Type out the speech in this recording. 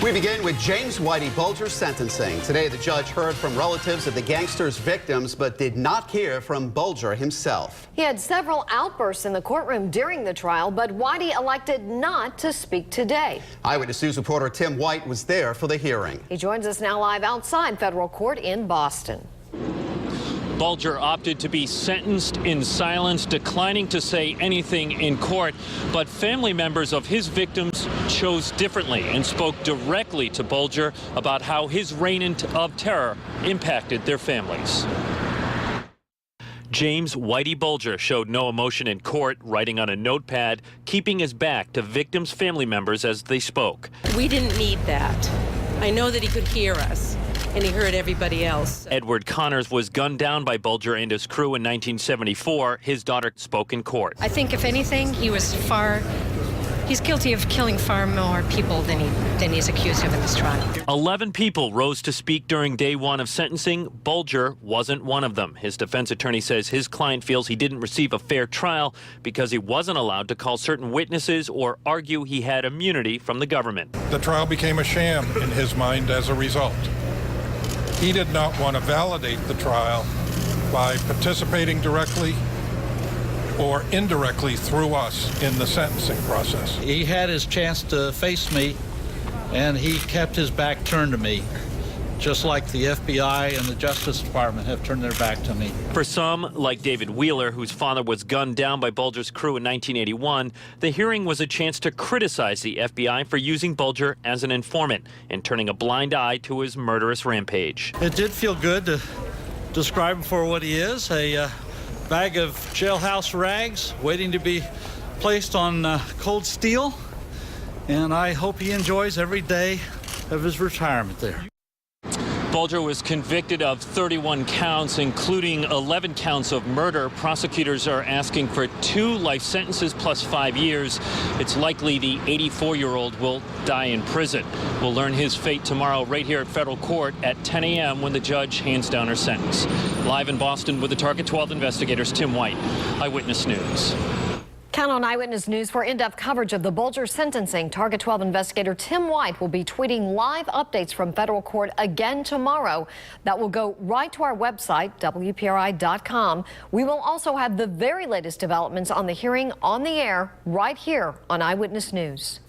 We begin with James Whitey Bulger's sentencing. Today, the judge heard from relatives of the gangster's victims, but did not hear from Bulger himself. He had several outbursts in the courtroom during the trial, but Whitey elected not to speak today. Eyewitness News reporter Tim White was there for the hearing. He joins us now live outside federal court in Boston. Bulger opted to be sentenced in silence, declining to say anything in court. But family members of his victims chose differently and spoke directly to Bulger about how his reign of terror impacted their families. James Whitey Bulger showed no emotion in court, writing on a notepad, keeping his back to victims' family members as they spoke. We didn't need that. I know that he could hear us, and he heard everybody else. Edward Connors was gunned down by Bulger and his crew in 1974. His daughter spoke in court. I think, if anything, he's guilty of killing far more people than he's accused of in this trial. 11 people rose to speak during day one of sentencing. Bulger wasn't one of them. His defense attorney says his client feels he didn't receive a fair trial because he wasn't allowed to call certain witnesses or argue he had immunity from the government. The trial became a sham in his mind as a result. He did not want to validate the trial by participating directly or indirectly through us in the sentencing process. He had his chance to face me, and he kept his back turned to me, just like the FBI and the Justice Department have turned their back to me. For some, like David Wheeler, whose father was gunned down by Bulger's crew in 1981, the hearing was a chance to criticize the FBI for using Bulger as an informant and turning a blind eye to his murderous rampage. It did feel good to describe him for what he is, a bag of jailhouse rags waiting to be placed on cold steel, and I hope he enjoys every day of his retirement there. Bulger was convicted of 31 counts, including 11 counts of murder. Prosecutors are asking for 2 life sentences plus 5 years. It's likely the 84-year-old will die in prison. We'll learn his fate tomorrow right here at federal court at 10 a.m. when the judge hands down her sentence. Live in Boston with the Target 12 investigators, Tim White, Eyewitness News. Count on Eyewitness News for in-depth coverage of the Bulger sentencing. Target 12 investigator Tim White will be tweeting live updates from federal court again tomorrow. That will go right to our website, WPRI.com. We will also have the very latest developments on the hearing on the air right here on Eyewitness News.